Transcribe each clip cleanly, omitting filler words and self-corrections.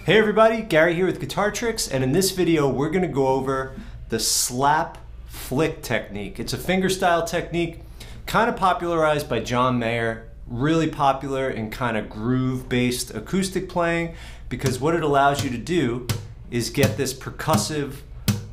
Hey everybody, Gary here with Guitar Tricks, and in this video we're going to go over the slap flick technique. It's a fingerstyle technique kind of popularized by John Mayer, really popular in kind of groove-based acoustic playing, because what it allows you to do is get this percussive,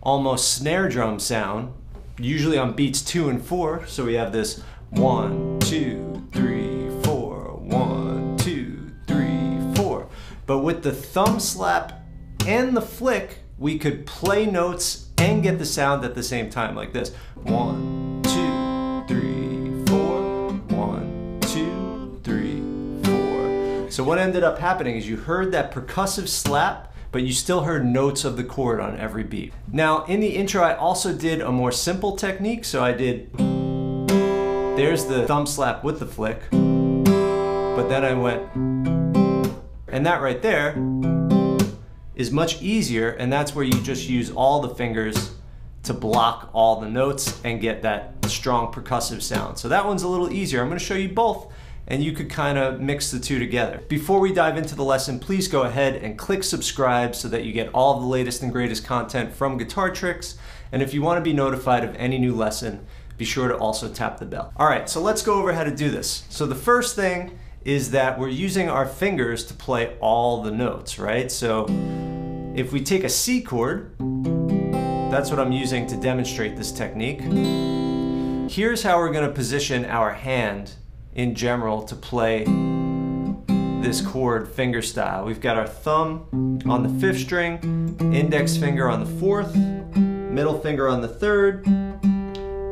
almost snare drum sound, usually on beats 2 and 4. So we have this 1, 2, 3, 4, 1, 2, 3, 4. But with the thumb slap and the flick, we could play notes and get the sound at the same time, like this. 1, 2, 3, 4, 1, 2, 3, 4. So what ended up happening is you heard that percussive slap, but you still heard notes of the chord on every beat. Now, in the intro, I also did a more simple technique. So I did, there's the thumb slap with the flick, but then I went, and that right there is much easier, and that's where you just use all the fingers to block all the notes and get that strong percussive sound. So that one's a little easier. I'm going to show you both, and you could kind of mix the two together. Before we dive into the lesson, please go ahead and click subscribe so that you get all of the latest and greatest content from Guitar Tricks. And if you want to be notified of any new lesson, be sure to also tap the bell. All right, so let's go over how to do this. So the first thing is that we're using our fingers to play all the notes, right? So if we take a C chord, that's what I'm using to demonstrate this technique. Here's how we're going to position our hand in general to play this chord fingerstyle. We've got our thumb on the 5th string, index finger on the 4th, middle finger on the 3rd,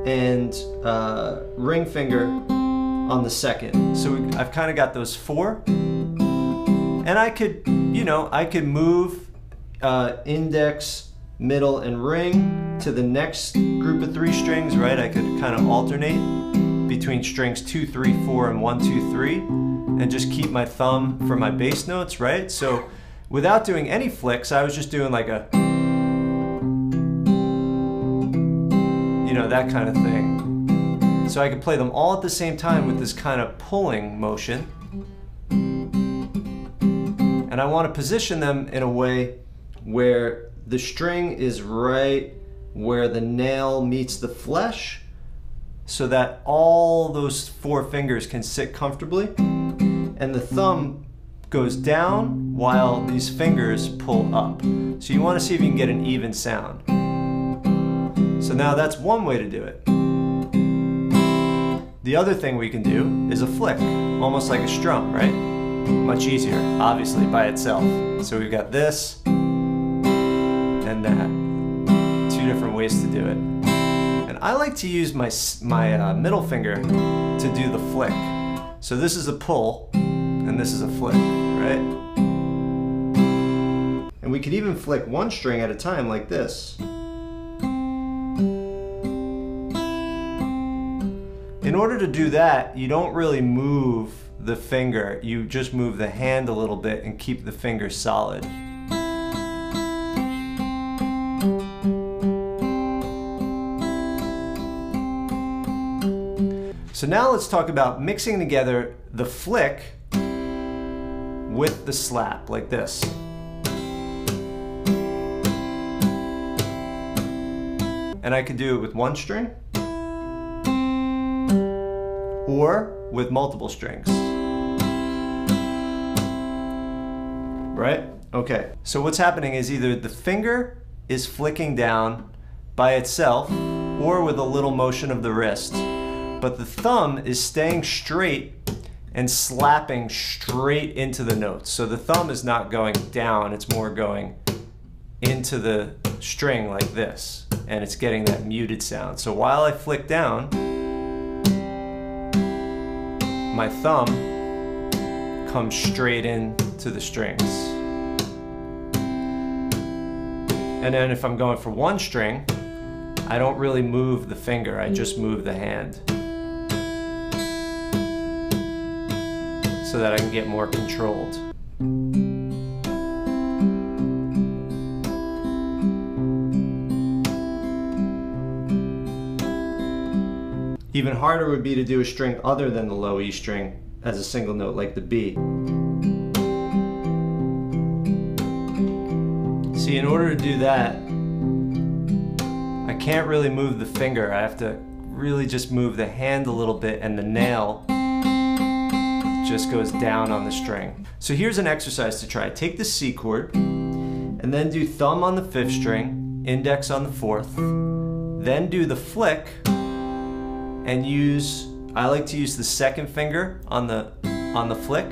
and ring finger on the 2nd. So I've kind of got those 4, and I could, I could move index, middle, and ring to the next group of 3 strings, right? I could kind of alternate between strings 2, 3, 4, and 1, 2, 3, and just keep my thumb for my bass notes, right? So without doing any flicks, I was just doing like a, that kind of thing. So I could play them all at the same time with this kind of pulling motion. And I want to position them in a way where the string is right where the nail meets the flesh, so that all those 4 fingers can sit comfortably, and the thumb goes down while these fingers pull up. So you want to see if you can get an even sound. So now that's one way to do it. The other thing we can do is a flick, almost like a strum, right? Much easier, obviously, by itself. So we've got this and that. 2 different ways to do it. And I like to use my middle finger to do the flick. So this is a pull, and this is a flick, right? And we could even flick 1 string at a time like this. In order to do that, you don't really move the finger, you just move the hand a little bit and keep the finger solid. So now let's talk about mixing together the flick with the slap, like this. And I could do it with 1 string, or with multiple strings. Right? Okay. So what's happening is either the finger is flicking down by itself or with a little motion of the wrist, but the thumb is staying straight and slapping straight into the notes. So the thumb is not going down, it's more going into the string like this, and it's getting that muted sound. So while I flick down, my thumb comes straight into the strings. And then if I'm going for 1 string, I don't really move the finger, I just move the hand, so that I can get more controlled. Even harder would be to do a string other than the low E string as a single note, like the B. See, in order to do that, I can't really move the finger. I have to really just move the hand a little bit, and the nail just goes down on the string. So here's an exercise to try. Take the C chord, and then do thumb on the 5th string, index on the 4th, then do the flick, and I like to use the 2nd finger on the flick,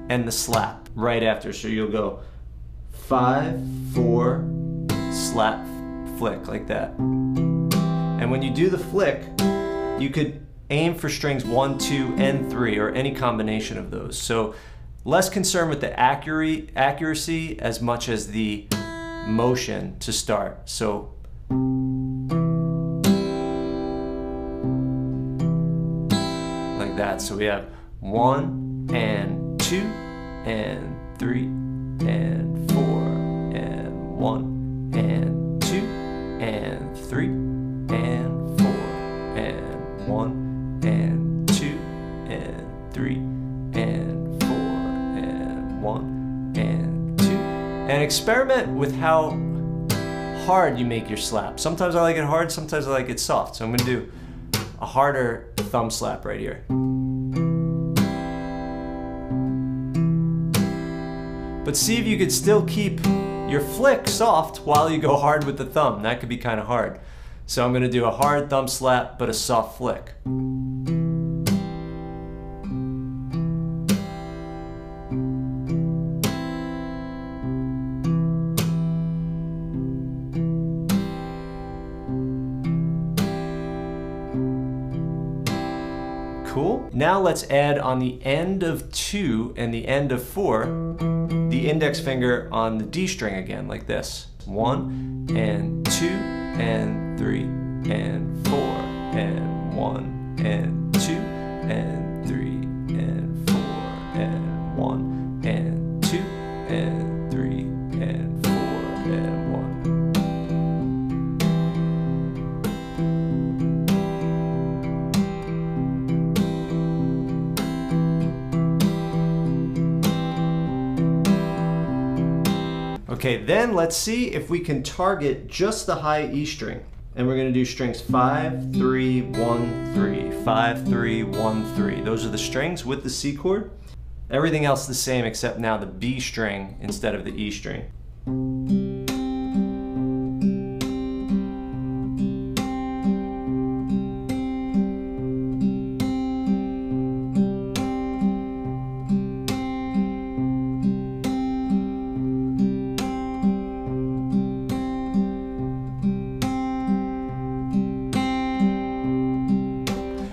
and the slap right after. So you'll go 5, 4, slap, flick, like that. And when you do the flick, you could aim for strings 1, 2, and 3, or any combination of those. So less concerned with the accuracy as much as the motion to start. So like that. So we have 1 and 2 and 3 and 4 and 1 and 2 and 3 and 4 and 1 and 2 and 3 and 4 and 1 and 2. And experiment with how hard you make your slap. Sometimes I like it hard, sometimes I like it soft. So I'm going to do a harder thumb slap right here. But see if you could still keep your flick soft while you go hard with the thumb. That could be kind of hard. So I'm going to do a hard thumb slap, but a soft flick. Cool. Now let's add on the end of 2 and the end of 4, the index finger on the D string again, like this. 1 and 2 and 3 and 4 and 1 and 2 and 3 and 4 and 1 and 2 and 3 and 4 and 1. Okay, then let's see if we can target just the high E string. And we're gonna do strings 5, 3, 1, 3, 5, 3, 1, 3. Those are the strings with the C chord. Everything else the same except now the B string instead of the E string.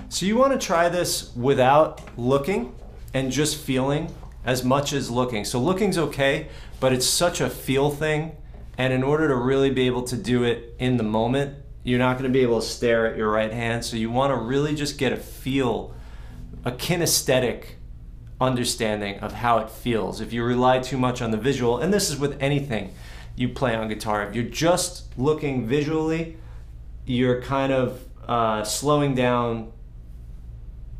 So you want to try this without looking and just feeling as much as looking. So looking's okay, but it's such a feel thing. And in order to really be able to do it in the moment, you're not going to be able to stare at your right hand. So you want to really just get a feel, a kinesthetic understanding of how it feels. If you rely too much on the visual, and this is with anything you play on guitar, if you're just looking visually, you're kind of slowing down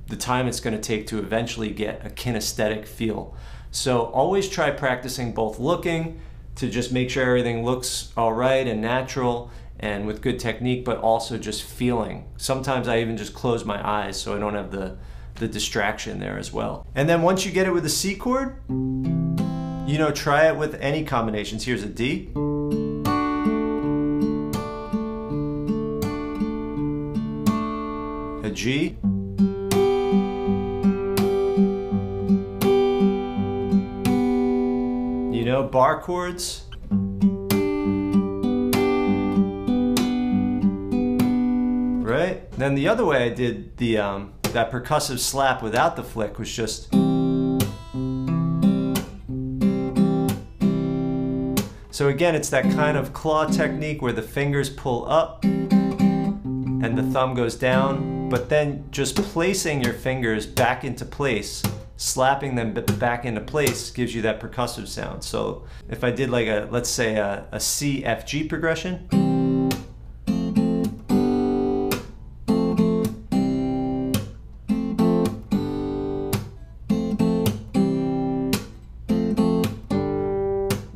the time it's going to take to eventually get a kinesthetic feel. So always try practicing both looking to just make sure everything looks all right and natural and with good technique, but also just feeling. Sometimes I even just close my eyes so I don't have the distraction there as well. And then once you get it with the C chord, you know, try it with any combinations. Here's a D. A G. You know, bar chords. Right? Then the other way I did the that percussive slap without the flick was just. So again, it's that kind of claw technique where the fingers pull up and the thumb goes down, but then just placing your fingers back into place, slapping them back into place gives you that percussive sound. So if I did like a, let's say a C, F, G progression,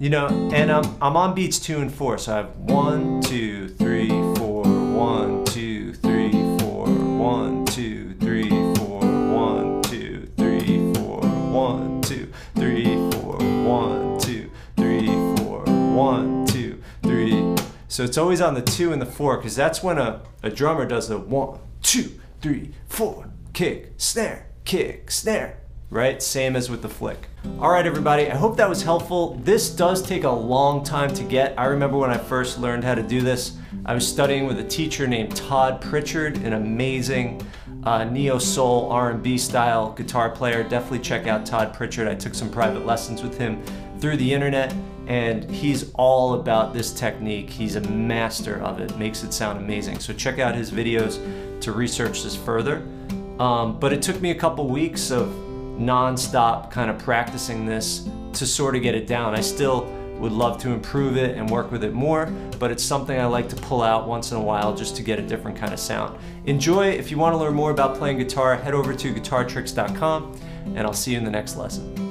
You know, and I'm on beats 2 and 4, so I have 1, 2, 3, 4, 1, 2, 3, 4, 1, 2, 3, 4, 1, 2, 3, 4, 1, 2, 3, 4, 1, 2, 3, 4, 1, 2, 3. So it's always on the 2 and the 4, because that's when a drummer does the 1, 2, 3, 4, kick, snare, right? Same as with the flick. All right, everybody, I hope that was helpful. This does take a long time to get. I remember when I first learned how to do this, I was studying with a teacher named Todd Pritchard, an amazing neo-soul R&B style guitar player. Definitely check out Todd Pritchard. I took some private lessons with him through the internet, and he's all about this technique. He's a master of it, makes it sound amazing. So check out his videos to research this further. But it took me a couple weeks of non-stop kind of practicing this to sort of get it down. I still would love to improve it and work with it more, but it's something I like to pull out once in a while just to get a different kind of sound. Enjoy. If you want to learn more about playing guitar, head over to guitartricks.com, and I'll see you in the next lesson.